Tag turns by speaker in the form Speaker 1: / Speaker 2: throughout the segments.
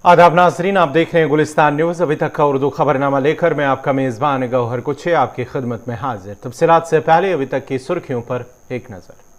Speaker 1: आदाब नाजरीन, आप देख रहे हैं गुलिस्तान न्यूज़। अभी तक का उर्दू खबरनामा लेकर मैं आपका मेज़बान गौहर कुछे आपकी खिदमत में हाजिर। तफसीलात से पहले अभी तक की सुर्खियों पर एक नज़र।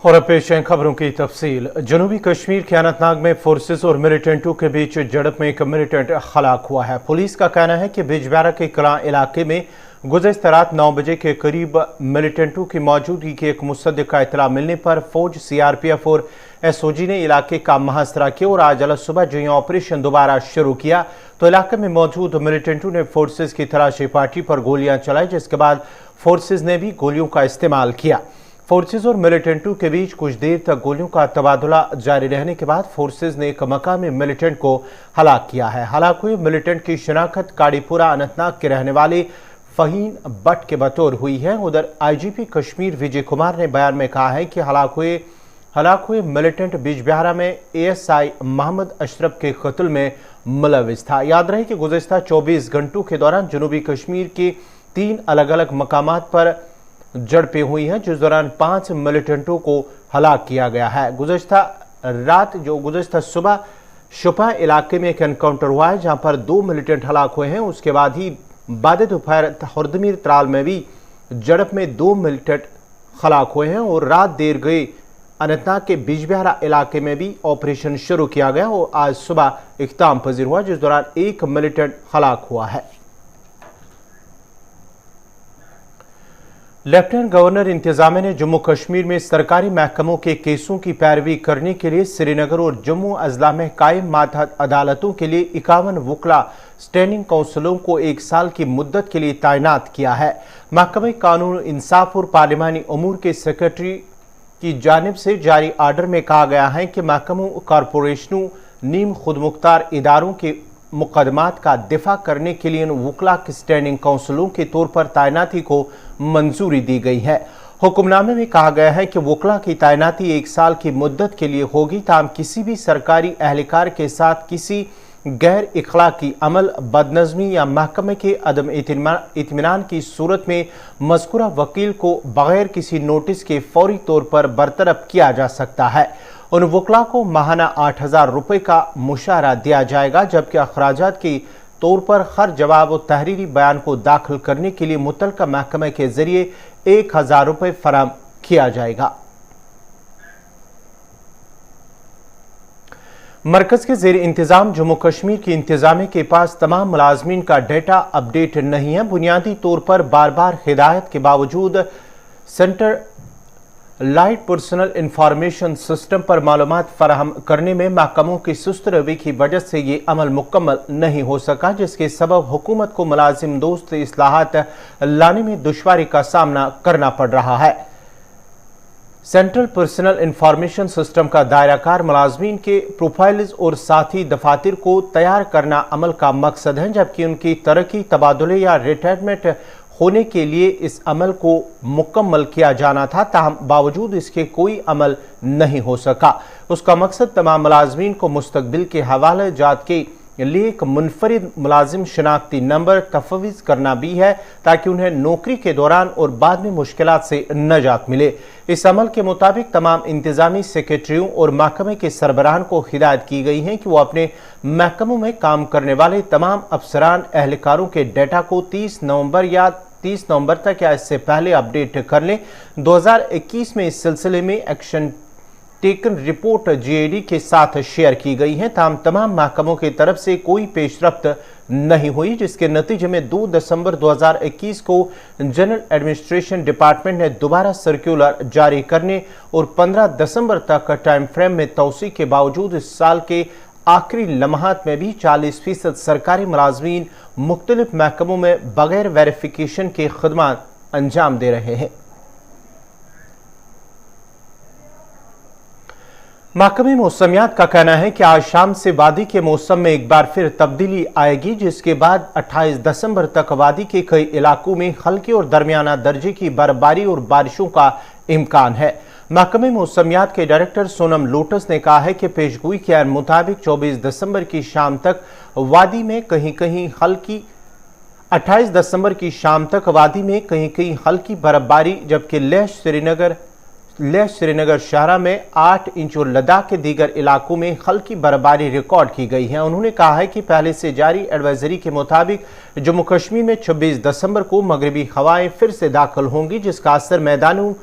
Speaker 1: और अब पेश हैं खबरों की तफसील। जनूबी कश्मीर के अनंतनाग में फोर्सेस और मिलिटेंटों के बीच झड़प में एक मिलिटेंट हलाक हुआ है। पुलिस का कहना है कि बिजबेहरा के कलां इलाके में गुज़श्ता रात 9 बजे के करीब मिलिटेंटों की मौजूदगी की एक मुसद्दिक़ का इतला मिलने पर फौज, CRPF और SOG ने इलाके का मुहासरा किया और आज अल सुबह जो ऑपरेशन दोबारा शुरू किया तो इलाके में मौजूद मिलिटेंटों ने फोर्सेस की तलाशी पार्टी पर गोलियां चलाई, जिसके बाद फोर्सेस ने भी गोलियों का इस्तेमाल किया। फोर्सेस और मिलिटेंटों के बीच कुछ देर तक गोलियों का तबादला जारी रहने के बाद फोर्सेस ने एक मकामी मिलिटेंट को हलाक किया है। हलाक हुए मिलिटेंट की शिनाख्त काड़ीपुरा अनंतनाग के रहने वाले फ़हीन बट के बतौर हुई है। उधर IGP कश्मीर विजय कुमार ने बयान में कहा है कि हलाक हुए मिलिटेंट बिजबेहरा में ASI मोहम्मद अशरफ के कत्ल में मुलविस था। याद रहे कि गुज़श्ता 24 घंटों के दौरान जनूबी कश्मीर के 3 अलग अलग मकामात पर झड़पें हुई हैं, जिस दौरान 5 मिलिटेंटों को हलाक किया गया है। गुज़श्ता सुबह शुपा इलाके में एक एनकाउंटर हुआ है, जहां पर 2 मिलिटेंट हलाक हुए हैं। उसके बाद ही बाद दोपहर हरदमीर त्राल में भी झड़प में 2 मिलिटेंट हलाक हुए हैं और रात देर गए अनंतनाग के बिजबेहरा इलाके में भी ऑपरेशन शुरू किया गया और आज सुबह इख्तिताम पजीर हुआ, जिस दौरान 1 मिलिटेंट हलाक हुआ है। लेफ्टिनेंट गवर्नर इंतजामिया ने जम्मू कश्मीर में सरकारी महकमों के केसों की पैरवी करने के लिए श्रीनगर और जम्मू अजला में कायम मातहत अदालतों के लिए 51 वकला स्टैंडिंग काउंसिलों को 1 साल की मुद्दत के लिए तैनात किया है। महकमे कानून, इंसाफ और पार्लिमानी अमूर के सेक्रेटरी की जानिब से जारी आर्डर में कहा गया है कि महकमों, कॉरपोरेशनों, नीम खुदमुख्तार इदारों के मुकदमात का दिफा करने के लिए वकला की स्टैंडिंग काउंसिलों के तौर पर तैनाती को मंजूरी दी गई है। हुक्मनामे में कहा गया है कि वकला की तैनाती 1 साल की मुद्दत के लिए होगी, ताहम किसी भी सरकारी एहलकार के साथ किसी गैर इखलाकी अमल, बदनज़मी या महकमे के अदम इत्मीनान की सूरत में मज़कूरा वकील को बगैर किसी नोटिस के फौरी तौर पर बरतरफ किया जा सकता है। उन वकला को माहाना 8,000 रुपये का मुशाहरा दिया जाएगा, जबकि अखराजात के तौर पर हर जवाब और तहरीरी बयान को दाखिल करने के लिए मुतल्लिका महकमे के जरिए 1,000 रुपये फराहम किया जाएगा। मरकज के ज़ेर इंतजाम जम्मू कश्मीर की इंतजामिया के पास तमाम मुलाजमीन का डेटा अपडेट नहीं है। बुनियादी तौर पर बार बार हिदायत के बावजूद centre light personal information system पर मालूमात फराहम करने में महकमों की सुस्त रवि की वजह से ये अमल मुकम्मल नहीं हो सका, जिसके सबब हुकूमत को मुलाजिम दोस्त इस्लाहात लाने में दुश्वारी का सामना करना पड़ रहा है। सेंट्रल पर्सनल इंफॉर्मेशन सिस्टम का दायराकार मुलाजमीन के प्रोफाइल्स और साथी दफातर को तैयार करना अमल का मकसद है, जबकि उनकी तरक्की, तबादले या रिटायरमेंट होने के लिए इस अमल को मुकम्मल किया जाना था, ताहम बावजूद इसके कोई अमल नहीं हो सका। उसका मकसद तमाम मुलाजमीन को मुस्तकबिल के हवाले जात के लिए एक मुनफरिद मुलाजिम शनाख्ती नंबर तफवीज़ करना भी है ताकि उन्हें नौकरी के दौरान और बाद में मुश्किलात से नजात मिले। इस अमल के मुताबिक तमाम इंतजामी सेक्रेटरियों और महकमे के सरबराहान को हिदायत की गई है कि वो अपने महकमों में काम करने वाले तमाम अफसरान एहलकारों के डेटा को 30 नवंबर तक या इससे पहले अपडेट कर लें। 2021 में इस सिलसिले में एक्शन टेकन रिपोर्ट जीएडी के साथ शेयर की गई है। तमाम महकमों की तरफ से कोई पेशरफ्त नहीं हुई, जिसके नतीजे में 2 दिसंबर 2021 को जनरल एडमिनिस्ट्रेशन डिपार्टमेंट ने दोबारा सर्कुलर जारी करने और 15 दिसंबर तक टाइम फ्रेम में तोसी के बावजूद इस साल के आखिरी लम्हात में भी 40% सरकारी मुलाजमीन मुख्तलिफ महकमों में बगैर वेरिफिकेशन के खदमात अंजाम दे रहे हैं। महकमे मौसमियात का कहना है कि आज शाम से वादी के मौसम में एक बार फिर तब्दीली आएगी, जिसके बाद 28 दिसंबर तक वादी के कई इलाकों में हल्की और दरमियाना दर्जे की बर्फबारी और बारिशों का इम्कान है। महकमे मौसमियात के डायरेक्टर सोनम लोटस ने कहा है कि पेशगोई के मुताबिक 24 दिसंबर की शाम तक वादी में कहीं कहीं हल्की 28 दिसंबर की शाम तक वादी में कहीं कहीं हल्की बर्फबारी, जबकि लेह श्रीनगर शहरा में 8 इंच और लद्दाख के दीगर इलाकों में हल्की बर्फबारी रिकॉर्ड की गई है। उन्होंने कहा है कि पहले से जारी एडवाइजरी के मुताबिक जम्मू कश्मीर में 26 दिसंबर को मगरबी हवाएं फिर से दाखिल होंगी, जिसका असर मैदानी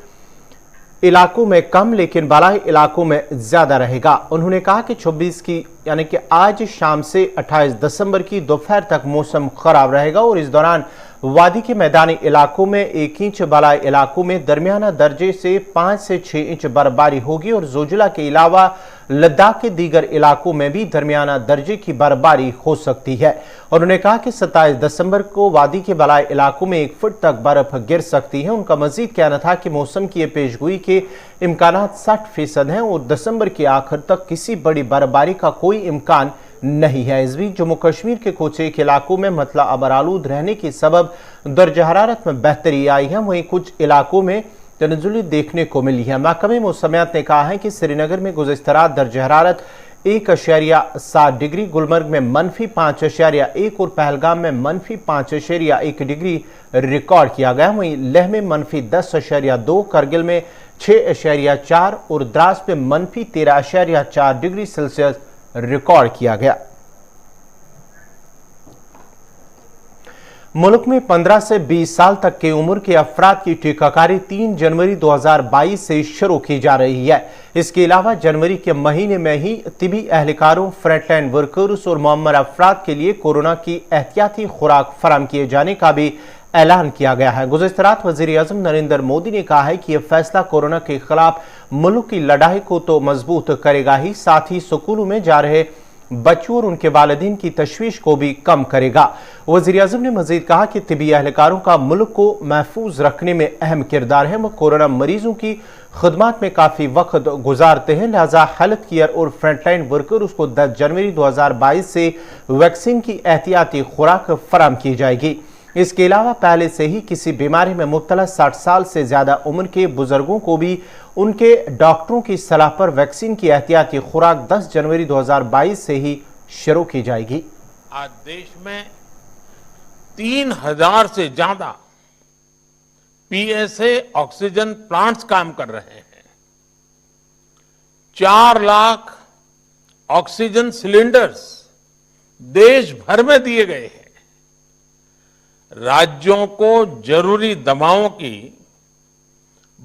Speaker 1: इलाकों में कम लेकिन बालाई इलाकों में ज्यादा रहेगा। उन्होंने कहा कि 26 की यानी कि आज शाम से 28 दिसंबर की दोपहर तक मौसम खराब रहेगा और इस दौरान वादी के मैदानी इलाकों में 1 इंच, बालाई इलाकों में दरमियाना दर्जे से 5 से 6 इंच बर्फबारी होगी और जोजिला के अलावा लद्दाख के दीगर इलाकों में भी दरमियाना दर्जे की बर्फबारी हो सकती है। उन्होंने कहा कि 27 दिसंबर को वादी के बालाई इलाकों में 1 फुट तक बर्फ गिर सकती है। उनका मजीद कहना था कि मौसम की पेशगोई के इम्कानात 60% हैं और दिसंबर के आखिर तक किसी बड़ी बर्फबारी का कोई इम्कान नहीं है। इस बीच जम्मू कश्मीर के कुछ एक इलाकों में मतला अबरालूद रहने के सबब दर्ज हरारत में बेहतरी आई है, वहीं कुछ इलाकों में तनजुली देखने को मिली है। महकमे मौसमियात ने कहा है कि श्रीनगर में गुज़िश्ता रात दर्ज हरारत 1.7 डिग्री, गुलमर्ग में -5.1 और पहलगाम में -5.1 डिग्री रिकॉर्ड किया गया। वहीं लेह में -10.2, करगिल में 6.4 और द्रास में -13.4 डिग्री सेल्सियस रिकॉर्ड किया गया। मुल्क में 15 से 20 साल तक की उम्र के अफराद की टीकाकारी 3 जनवरी 2022 से शुरू की जा रही है। इसके अलावा जनवरी के महीने में ही तिबी एहलकारों, फ्रंटलाइन वर्कर्स और मुअम्मर अफराद के लिए कोरोना की एहतियाती खुराक फराम किए जाने का भी ऐलान किया गया है। गुज़िश्ता रात वज़ीर-ए-आज़म नरेंद्र मोदी ने कहा है कि यह फैसला कोरोना के खिलाफ मुल्क की लड़ाई को तो मजबूत करेगा ही, साथ ही स्कूलों में जा रहे बच्चों और उनके वालिदैन की तशवीश को भी कम करेगा। वज़ीर-ए-आज़म ने मजीद कहा कि तिबी एहलकारों का मुल्क को महफूज रखने में अहम किरदार है। वह कोरोना मरीजों की खदमात में काफ़ी वक्त गुजारते हैं, लिहाजा हेल्थ केयर और फ्रंटलाइन वर्कर्स को 10 जनवरी 2022 से वैक्सीन की एहतियाती खुराक फराम की जाएगी। इसके अलावा पहले से ही किसी बीमारी में मुब्तला 60 साल से ज्यादा उम्र के बुजुर्गों को भी उनके डॉक्टरों की सलाह पर वैक्सीन की एहतियाती खुराक 10 जनवरी 2022 से ही शुरू की जाएगी।
Speaker 2: आज देश में 3000 से ज्यादा पीएसए ऑक्सीजन प्लांट्स काम कर रहे हैं। 4 लाख ऑक्सीजन सिलेंडर्स देश भर में दिए गए हैं। राज्यों को जरूरी दवाओं की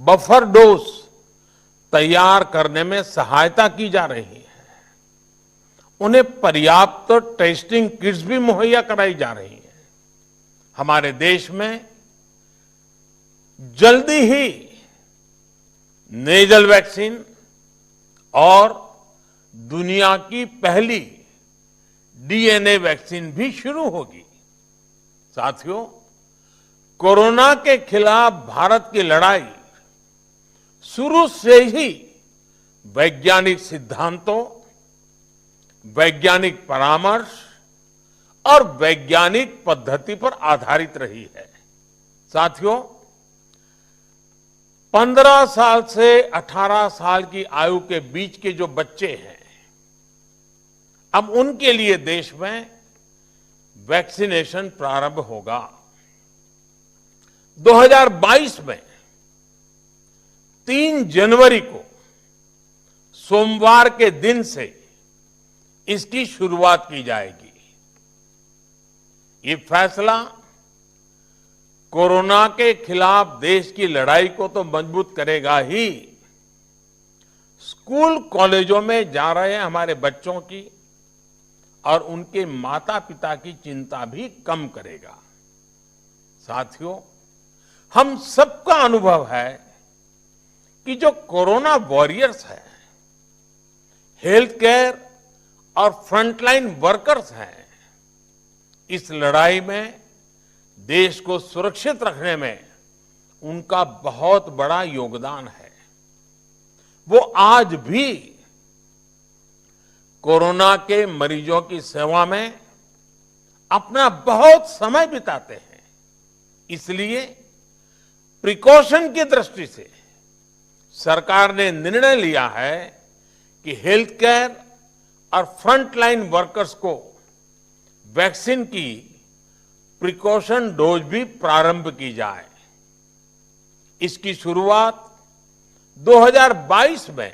Speaker 2: बफर डोज तैयार करने में सहायता की जा रही है। उन्हें पर्याप्त टेस्टिंग किट्स भी मुहैया कराई जा रही है। हमारे देश में जल्दी ही नेजल वैक्सीन और दुनिया की पहली डीएनए वैक्सीन भी शुरू होगी। साथियों, कोरोना के खिलाफ भारत की लड़ाई शुरू से ही वैज्ञानिक सिद्धांतों, वैज्ञानिक परामर्श और वैज्ञानिक पद्धति पर आधारित रही है। साथियों, 15 साल से 18 साल की आयु के बीच के जो बच्चे हैं, अब उनके लिए देश में वैक्सीनेशन प्रारंभ होगा। 2022 में 3 जनवरी को सोमवार के दिन से इसकी शुरुआत की जाएगी। ये फैसला कोरोना के खिलाफ देश की लड़ाई को तो मजबूत करेगा ही, स्कूल कॉलेजों में जा रहे हमारे बच्चों की और उनके माता पिता की चिंता भी कम करेगा। साथियों, हम सबका अनुभव है कि जो कोरोना वॉरियर्स हैं, हेल्थ केयर और फ्रंटलाइन वर्कर्स हैं, इस लड़ाई में देश को सुरक्षित रखने में उनका बहुत बड़ा योगदान है। वो आज भी कोरोना के मरीजों की सेवा में अपना बहुत समय बिताते हैं। इसलिए प्रिकॉशन की दृष्टि से सरकार ने निर्णय लिया है कि हेल्थ केयर और फ्रंटलाइन वर्कर्स को वैक्सीन की प्रिकॉशन डोज भी प्रारंभ की जाए। इसकी शुरुआत 2022 में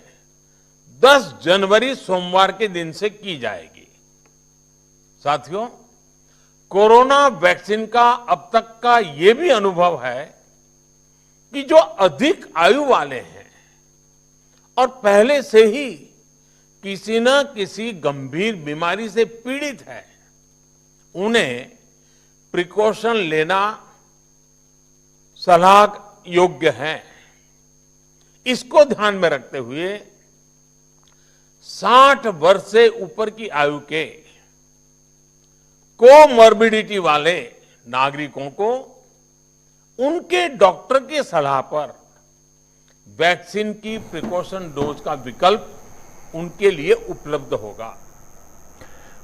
Speaker 2: 10 जनवरी सोमवार के दिन से की जाएगी। साथियों, कोरोना वैक्सीन का अब तक का ये भी अनुभव है कि जो अधिक आयु वाले हैं और पहले से ही किसी न किसी गंभीर बीमारी से पीड़ित है, उन्हें प्रिकॉशन लेना सलाह योग्य है। इसको ध्यान में रखते हुए 60 वर्ष से ऊपर की आयु के कोमॉर्बिडिटी वाले नागरिकों को उनके डॉक्टर की सलाह पर वैक्सीन की प्रिकॉशन डोज का विकल्प उनके लिए उपलब्ध होगा।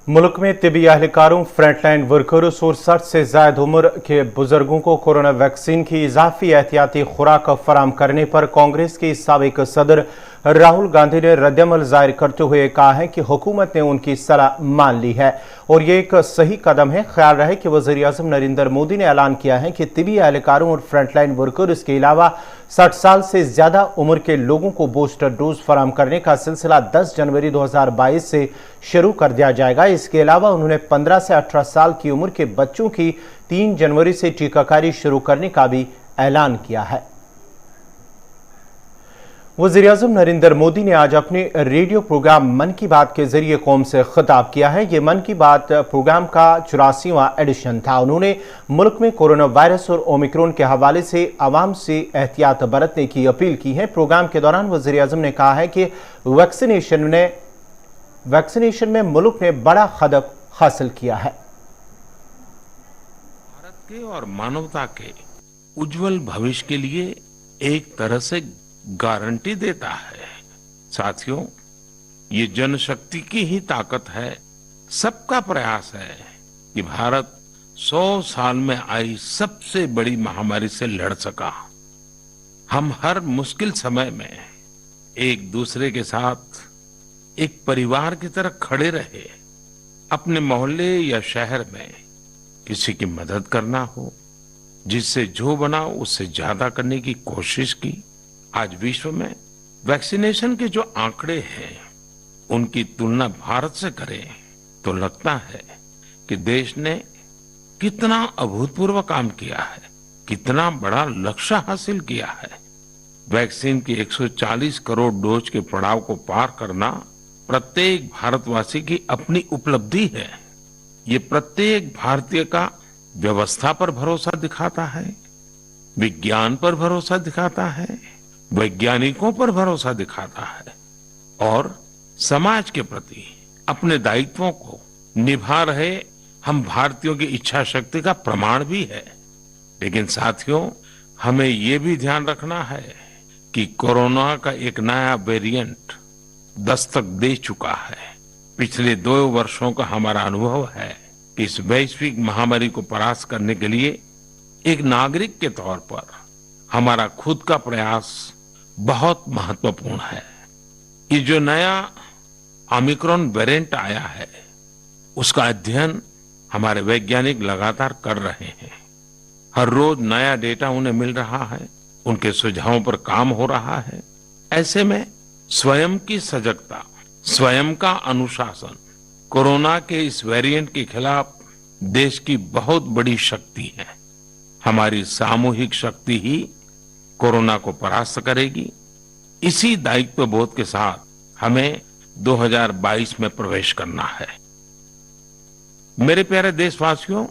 Speaker 1: मुल्क में तिबी एहलकारों, फ्रंटलाइन वर्कर्स और 60 से ज्यादा उम्र के बुजुर्गों को कोरोना वैक्सीन की इजाफी एहतियाती खुराक फराम करने पर कांग्रेस के साबिक सदर राहुल गांधी ने रद्दअमल जाहिर करते हुए कहा है कि हुकूमत ने उनकी सलाह मान ली है और ये एक सही कदम है। ख्याल रहे कि वज़ीर-ए-आज़म नरेंद्र मोदी ने ऐलान किया है कि तिबी एहलकारों और फ्रंटलाइन वर्कर्स के अलावा 60 साल से ज्यादा उम्र के लोगों को बूस्टर डोज फराम करने का सिलसिला 10 जनवरी 2022 से शुरू कर दिया जाएगा। इसके अलावा उन्होंने 15 से 18 साल की उम्र के बच्चों की 3 जनवरी से टीकाकारी शुरू करने का भी ऐलान किया है। वज़ीर-ए-आज़म नरेंद्र मोदी ने आज अपने रेडियो प्रोग्राम मन की बात के जरिए कौम से खिताब किया है। ये मन की बात प्रोग्राम का 84वां एडिशन था। उन्होंने मुल्क में कोरोना वायरस और ओमिक्रॉन के हवाले से आवाम से एहतियात बरतने की अपील की है। प्रोग्राम के दौरान वज़ीर-ए-आज़म ने कहा है कि वैक्सीनेशन में मुल्क ने बड़ा हदफ हासिल किया है।
Speaker 2: भारत के और मानवता के उज्जवल भविष्य के लिए एक तरह से गारंटी देता है। साथियों, ये जनशक्ति की ही ताकत है, सबका प्रयास है कि भारत 100 साल में आई सबसे बड़ी महामारी से लड़ सका। हम हर मुश्किल समय में एक दूसरे के साथ एक परिवार की तरह खड़े रहे। अपने मोहल्ले या शहर में किसी की मदद करना हो, जिससे जो बना उससे ज्यादा करने की कोशिश की। आज विश्व में वैक्सीनेशन के जो आंकड़े हैं, उनकी तुलना भारत से करें तो लगता है कि देश ने कितना अभूतपूर्व काम किया है, कितना बड़ा लक्ष्य हासिल किया है। वैक्सीन की 140 करोड़ डोज के पड़ाव को पार करना प्रत्येक भारतवासी की अपनी उपलब्धि है। ये प्रत्येक भारतीय का व्यवस्था पर भरोसा दिखाता है, विज्ञान पर भरोसा दिखाता है, वैज्ञानिकों पर भरोसा दिखाता है और समाज के प्रति अपने दायित्वों को निभा रहे हम भारतीयों की इच्छा शक्ति का प्रमाण भी है। लेकिन साथियों, हमें ये भी ध्यान रखना है कि कोरोना का एक नया वेरिएंट दस्तक दे चुका है। पिछले 2 वर्षों का हमारा अनुभव है कि इस वैश्विक महामारी को परास्त करने के लिए एक नागरिक के तौर पर हमारा खुद का प्रयास बहुत महत्वपूर्ण है। ये जो नया ओमिक्रॉन वेरिएंट आया है, उसका अध्ययन हमारे वैज्ञानिक लगातार कर रहे हैं। हर रोज नया डेटा उन्हें मिल रहा है, उनके सुझावों पर काम हो रहा है। ऐसे में स्वयं की सजगता, स्वयं का अनुशासन कोरोना के इस वेरिएंट के खिलाफ देश की बहुत बड़ी शक्ति है। हमारी सामूहिक शक्ति ही कोरोना को परास्त करेगी। इसी दायित्व बोध के साथ हमें 2022 में प्रवेश करना है। मेरे प्यारे देशवासियों,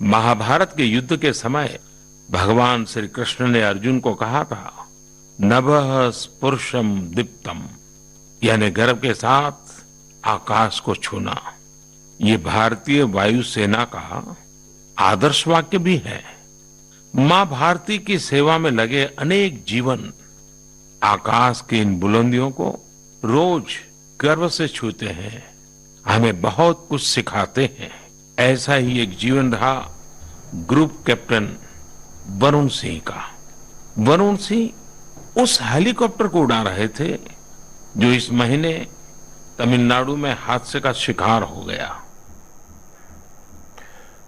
Speaker 2: महाभारत के युद्ध के समय भगवान श्री कृष्ण ने अर्जुन को कहा था, नभः स्पुरुषम दीप्तम, यानी गर्व के साथ आकाश को छूना। ये भारतीय वायुसेना का आदर्श वाक्य भी है। मां भारती की सेवा में लगे अनेक जीवन आकाश की इन बुलंदियों को रोज गर्व से छूते हैं, हमें बहुत कुछ सिखाते हैं। ऐसा ही एक जीवन रहा ग्रुप कैप्टन वरुण सिंह का। वरुण सिंह उस हेलीकॉप्टर को उड़ा रहे थे जो इस महीने तमिलनाडु में हादसे का शिकार हो गया।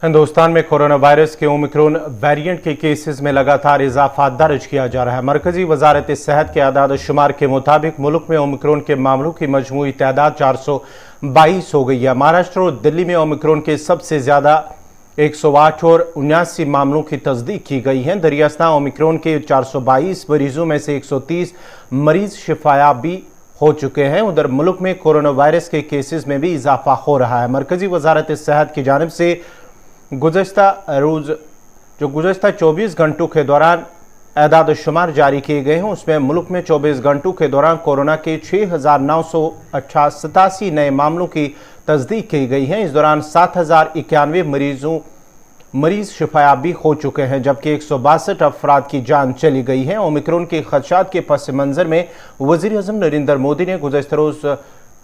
Speaker 1: हिंदुस्तान में कोरोना वायरस के ओमिक्रॉन वेरिएंट के केसेस में लगातार इजाफा दर्ज किया जा रहा है। मरकजी वजारत सेहत के आदाद शुमार के मुताबिक मुल्क में ओमिक्रॉन के मामलों की मजमूई तादाद 422 हो गई है। महाराष्ट्र और दिल्ली में ओमिक्रॉन के सबसे ज्यादा 108 और 79 मामलों की तस्दीक की गई है। दरियास्ता ओमिक्रॉन के 422 मरीजों में से 130 मरीज शिफायाब भी हो चुके हैं। उधर मुल्क में कोरोना वायरस के केसेस में भी इजाफा हो रहा है। मरकजी वजारत सेहत की जानिब से गुज़श्ता 24 घंटों के दौरान एदाद शुमार जारी किए गए हैं। उसमें मुल्क में 24 घंटों के दौरान कोरोना के 6,987 नए मामलों की तस्दीक की गई है। इस दौरान 7,091 मरीज शिफायाब भी हो चुके हैं, जबकि 162 अफराद की जान चली गई है। ओमिक्रॉन के खदशात के पस मंजर में वज़ीर आज़म नरेंद्र मोदी ने गुज़श्ता रोज़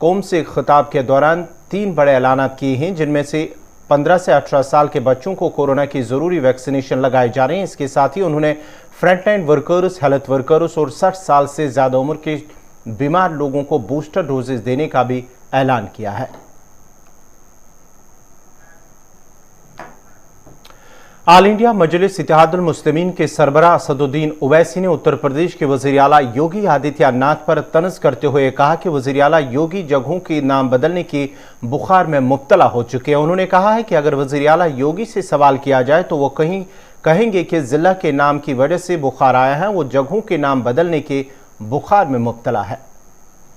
Speaker 1: कौम से खिताब के दौरान 3 बड़े ऐलानात किए हैं, जिनमें से 15 से 18 साल के बच्चों को कोरोना की जरूरी वैक्सीनेशन लगाए जा रहे हैं। इसके साथ ही उन्होंने फ्रंटलाइन वर्कर्स, हेल्थ वर्कर्स और 60 साल से ज्यादा उम्र के बीमार लोगों को बूस्टर डोजेज देने का भी ऐलान किया है। ऑल इंडिया मजलिस इत्तेहादुल मुस्लिमीन के सरबराह असदुद्दीन ओवैसी ने उत्तर प्रदेश के वज़ीर आला योगी आदित्यनाथ पर तंज करते हुए कहा कि वज़ीर आला योगी जगहों के नाम बदलने की बुखार में मुब्तला हो चुके हैं। उन्होंने कहा है कि अगर वज़ीर आला योगी से सवाल किया जाए तो वो कहेंगे कि जिला के नाम की वजह से बुखार आया है, वो जगहों के नाम बदलने के बुखार में मुब्तला है।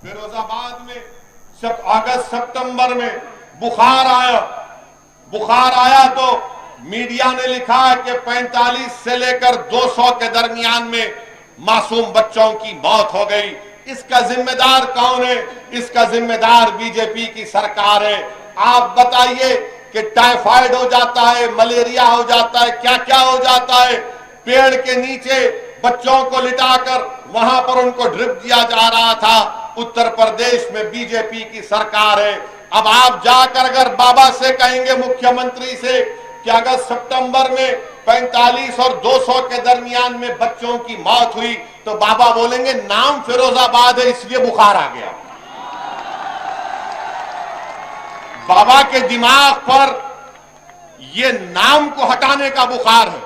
Speaker 3: फिरोजाबाद में अगस्त सितंबर में बुखार आया तो मीडिया ने लिखा कि 45 से लेकर 200 के दरमियान में मासूम बच्चों की मौत हो गई। इसका जिम्मेदार कौन है? इसका जिम्मेदार बीजेपी की सरकार है। आप बताइए कि टाइफाइड हो जाता है, मलेरिया हो जाता है, क्या क्या हो जाता है। पेड़ के नीचे बच्चों को लिटाकर वहां पर उनको ड्रिप दिया जा रहा था। उत्तर प्रदेश में बीजेपी की सरकार है। अब आप जाकर अगर बाबा से कहेंगे, मुख्यमंत्री से, कि अगस्त सितंबर में 45 और 200 के दरमियान में बच्चों की मौत हुई, तो बाबा बोलेंगे नाम फिरोजाबाद है इसलिए बुखार आ गया। बाबा के दिमाग पर ये नाम को हटाने का बुखार है।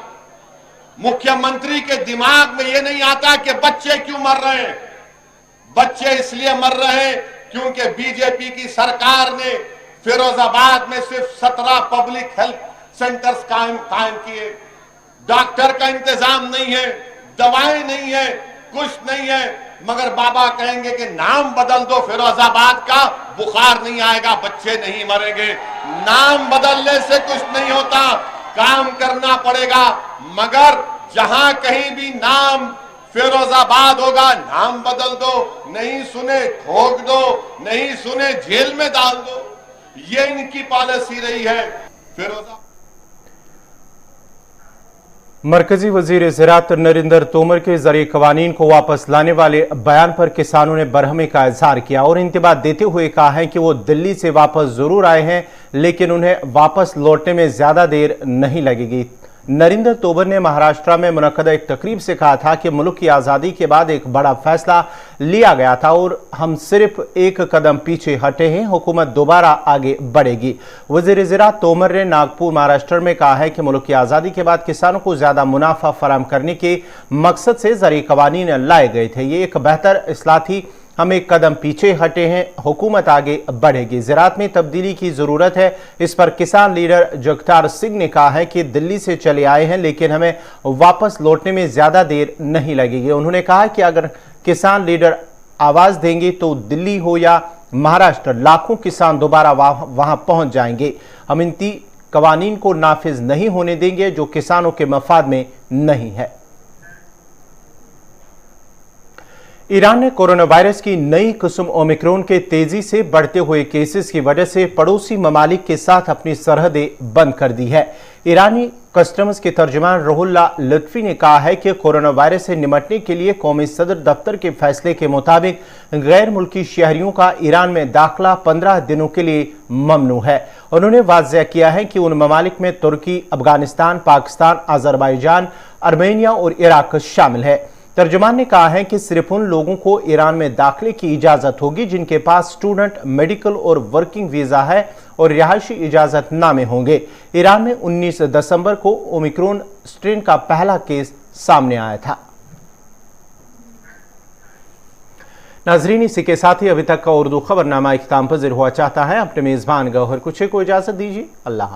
Speaker 3: मुख्यमंत्री के दिमाग में ये नहीं आता कि बच्चे क्यों मर रहे हैं। बच्चे इसलिए मर रहे हैं क्योंकि बीजेपी की सरकार ने फिरोजाबाद में सिर्फ 17 पब्लिक हेल्थ सेंटर्स कायम किए। डॉक्टर का इंतजाम नहीं है, दवाएं नहीं है, कुछ नहीं है, मगर बाबा कहेंगे कि नाम बदल दो फिरोजाबाद का, बुखार नहीं आएगा, बच्चे नहीं मरेंगे। नाम बदलने से कुछ नहीं होता, काम करना पड़ेगा। मगर जहां कहीं भी नाम फिरोजाबाद होगा, नाम बदल दो, नहीं सुने ठोक दो, नहीं सुने जेल में डाल दो। ये इनकी पॉलिसी रही है। फिरोजाबाद
Speaker 1: मरकजी वजीर ज़राअत नरेंद्र तोमर के जरिए कवानीन को वापस लाने वाले बयान पर किसानों ने बरहमी का इजहार किया और इंतबाह देते हुए कहा है कि वो दिल्ली से वापस जरूर आए हैं, लेकिन उन्हें वापस लौटने में ज्यादा देर नहीं लगेगी। नरेंद्र तोमर ने महाराष्ट्र में मुनक्कदा एक तकरीब से कहा था कि मुल्क की आज़ादी के बाद एक बड़ा फैसला लिया गया था और हम सिर्फ एक कदम पीछे हटे हैं, हुकूमत दोबारा आगे बढ़ेगी। वज़ीर ज़राअत तोमर ने नागपुर महाराष्ट्र में कहा है कि मुल्क की आज़ादी के बाद किसानों को ज़्यादा मुनाफा फराहम करने के मकसद से ज़रूरी क़वानीन लाए गए थे। ये एक बेहतर इस्लाह थी, हम एक कदम पीछे हटे हैं, हुकूमत आगे बढ़ेगी। ज़राअत में तब्दीली की ज़रूरत है, इस पर किसान लीडर जगतार सिंह ने कहा है कि दिल्ली से चले आए हैं लेकिन हमें वापस लौटने में ज़्यादा देर नहीं लगेगी। उन्होंने कहा कि अगर किसान लीडर आवाज़ देंगे तो दिल्ली हो या महाराष्ट्र, लाखों किसान दोबारा वहां पहुंच जाएंगे। हम इन कवानीन को नाफिज नहीं होने देंगे जो किसानों के मफाद में नहीं है। ईरान ने कोरोना वायरस की नई किस्म ओमिक्रॉन के तेजी से बढ़ते हुए केसेस की वजह से पड़ोसी ममालिक के साथ अपनी सरहदें बंद कर दी है। ईरानी कस्टम्स के तर्जुमान रुहुल्लाह लुत्फी ने कहा है कि कोरोना वायरस से निपटने के लिए कौमी सदर दफ्तर के फैसले के मुताबिक गैर मुल्की शहरियों का ईरान में दाखिला 15 दिनों के लिए ममनू है। उन्होंने वाज़ेह किया है कि उन ममालिक में तुर्की, अफगानिस्तान, पाकिस्तान, अजरबैजान, आर्मेनिया और इराक शामिल है। तर्जुमान ने कहा है कि सिर्फ उन लोगों को ईरान में दाखिले की इजाज़त होगी जिनके पास स्टूडेंट, मेडिकल और वर्किंग वीज़ा है और रिहायशी इजाज़तनामे होंगे। ईरान में 19 दिसंबर को ओमिक्रॉन स्ट्रेन का पहला केस सामने आया था। नाजरीन, इसी के साथ ही अभी तक का उर्दू खबरनामा इख्तिताम पज़ीर हुआ चाहता है। अपने मेज़बान गौहर कुछे को इजाज़त दीजिए। अल्लाह।